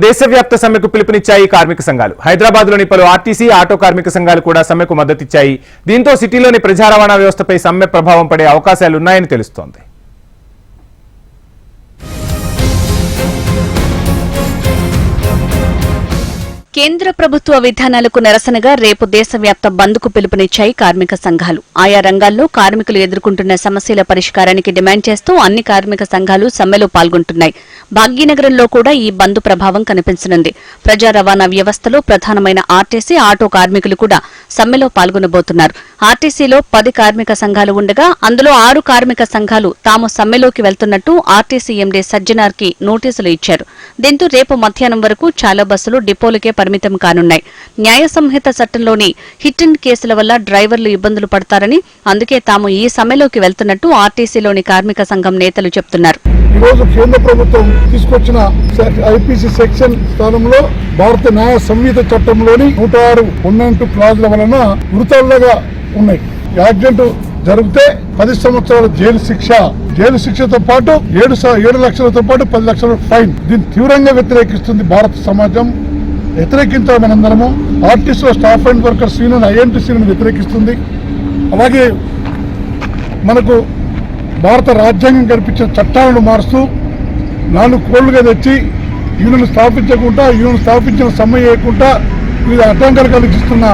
దేశవ్యాప్త సమ్మెకు పిలుపునిచ్చాయి కార్మిక సంఘాలు. హైదరాబాద్లోని పలు ఆర్టీసీ, ఆటో కార్మిక సంఘాలు కూడా సమ్మెకు మద్దతిచ్చాయి. దీంతో సిటీలోని ప్రజా రవాణా వ్యవస్థపై సమ్మె ప్రభావం పడే అవకాశాలున్నాయని తెలుస్తోంది. కేంద్ర ప్రభుత్వ విధానాలకు నిరసనగా రేపు దేశవ్యాప్త బంద్కు పిలుపునిచ్చాయి కార్మిక సంఘాలు. ఆయా రంగాల్లో కార్మికులు ఎదుర్కొంటున్న సమస్యల పరిష్కారానికి డిమాండ్ చేస్తూ అన్ని కార్మిక సంఘాలు సమ్మెలో పాల్గొంటున్నాయి. భాగ్యనగరంలో కూడా ఈ బంద్ ప్రభావం కనిపించనుంది. ప్రజా రవాణా వ్యవస్థలో ప్రధానమైన ఆర్టీసీ, ఆటో కార్మికులు కూడా సమ్మెలో పాల్గొనబోతున్నారు. ఆర్టీసీలో 10 కార్మిక సంఘాలు ఉండగా అందులో 6 కార్మిక సంఘాలు తాము సమ్మెలోకి వెళ్తున్నట్టు ఆర్టీసీ ఎండీ సజ్జనార్కి నోటీసులు ఇచ్చారు. దీంతో రేపు మధ్యాహ్నం వరకు చాలా బస్సులు డిపోలకే పరిమితం కానున్నాయి. న్యాయ సంహిత చట్టంలోని హిట్ అండ్ కేసుల వల్ల డ్రైవర్లు ఇబ్బందులు పడతారని, అందుకే తాము ఈ సమ్మెలోకి వెళ్తున్నట్టు ఆర్టీసీలోని కార్మిక సంఘం నేతలు చెబుతున్నారు. ఈ రోజు కేంద్ర ప్రభుత్వం తీసుకొచ్చిన ఐపీసీ సెక్షన్ స్థానంలో భారత న్యాయ సంహిత చట్టంలోని 106 క్లాజుల వలన మృతాలుగా ఉన్నాయి. యాక్సిడెంట్ జరిగితే 10 సంవత్సరాల జైలు శిక్షతో పాటు 7 లక్షలతో పాటు 10 లక్షల ఫైన్. దీన్ని తీవ్రంగా వ్యతిరేకిస్తుంది భారత సమాజం. వ్యతిరేకించాలి మనందరము. ఆర్టీసీలో స్టాఫ్ అండ్ వర్కర్స్ యూనియన్ ఐఎన్టీసీని వ్యతిరేకిస్తుంది. అలాగే మనకు భారత రాజ్యాంగం కల్పించిన చట్టాలను మారుస్తూ 4 కోళ్లుగా తెచ్చి యూనియన్ స్థాపించిన సమ్మె చేయకుండా వివిధ అడ్డంకాలు కలిగిస్తున్న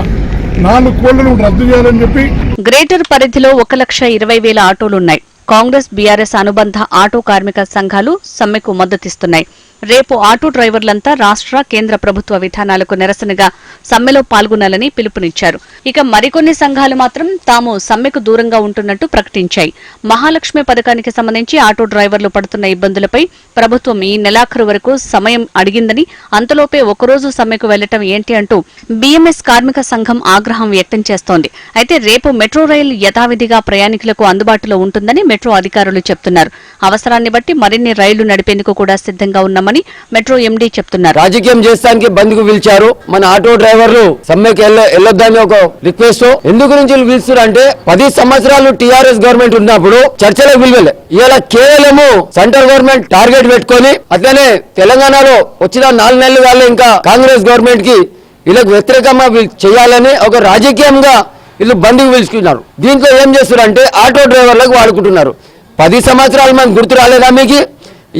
4 కోళ్లను రద్దు చేయాలని చెప్పి గ్రేటర్ పరిధిలో 1,20,000 ఆటోలున్నాయి. కాంగ్రెస్, బీఆర్ఎస్ అనుబంధ ఆటో కార్మిక సంఘాలు సమ్మెకు మద్దతిస్తున్నాయి. రేపు ఆటో డ్రైవర్లంతా రాష్ట్ర, కేంద్ర ప్రభుత్వ విధానాలకు నిరసనగా సమ్మెలో పాల్గొనాలని పిలుపునిచ్చారు. ఇక మరికొన్ని సంఘాలు మాత్రం తాము సమ్మెకు దూరంగా ఉంటున్నట్టు ప్రకటించాయి. మహాలక్ష్మి పథకానికి సంబంధించి ఆటో డ్రైవర్లు పడుతున్న ఇబ్బందులపై ప్రభుత్వం ఈ నెలాఖరు వరకు సమయం అడిగిందని, అంతలోపే ఒకరోజు సమ్మెకు వెళ్లటం ఏంటి అంటూ బీఎంఎస్ కార్మిక సంఘం ఆగ్రహం వ్యక్తం చేస్తోంది. అయితే రేపు మెట్రో రైలు యథావిధిగా ప్రయాణికులకు అందుబాటులో ఉంటుందని మెట్రో అధికారులు చెబుతున్నారు. అవసరాన్ని బట్టి మరిన్ని రైళ్లు నడిపేందుకు కూడా సిద్ధంగా ఉన్నామని మెట్రో ఎండీ చెప్తున్నారు. రాజకీయం చేస్తానికి బంద్కు పిలిచారు. మన ఆటో డ్రైవర్లు సమ్మెకి వెళ్ళొద్దని ఒక రిక్వెస్ట్. ఎందుకు నుంచి పిలుస్తారు అంటే 10 సంవత్సరాలు టీఆర్ఎస్ గవర్నమెంట్ ఉన్నప్పుడు చర్చలకు పిలువలే. ఇలా కేవలము సెంట్రల్ గవర్నమెంట్ టార్గెట్ పెట్టుకొని అట్లనే తెలంగాణలో వచ్చిన 4 నెలలు వాళ్ళు ఇంకా కాంగ్రెస్ గవర్నమెంట్ కి వీళ్ళకి వ్యతిరేకంగా చేయాలని ఒక రాజకీయంగా వీళ్ళు బంద్కు పిలుచుకున్నారు. దీంట్లో ఏం చేస్తున్నారంటే ఆటో డ్రైవర్లకు వాడుకుంటున్నారు. 10 సంవత్సరాలు మనకు గుర్తు రాలేదా మీకు?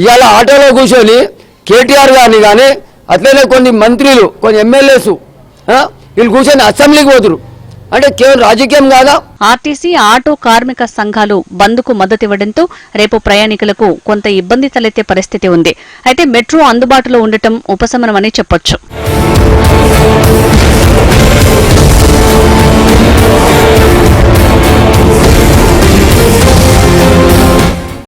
ఇవాళ ఆటోలో కూర్చొని కేటీఆర్ కానీ అట్లనే కొన్ని మంత్రులు, కొన్ని ఎమ్మెల్యేస్ వీళ్ళు కూర్చొని అసెంబ్లీకి పోతురు అంటే కేవలం రాజకీయం కాదా? ఆర్టీసీ, ఆటో కార్మిక సంఘాలు బంద్కు మద్దతివ్వడంతో రేపు ప్రయాణికులకు కొంత ఇబ్బంది తలెత్తే పరిస్థితి ఉంది. అయితే మెట్రో అందుబాటులో ఉండటం ఉపశమనమని చెప్పొచ్చు.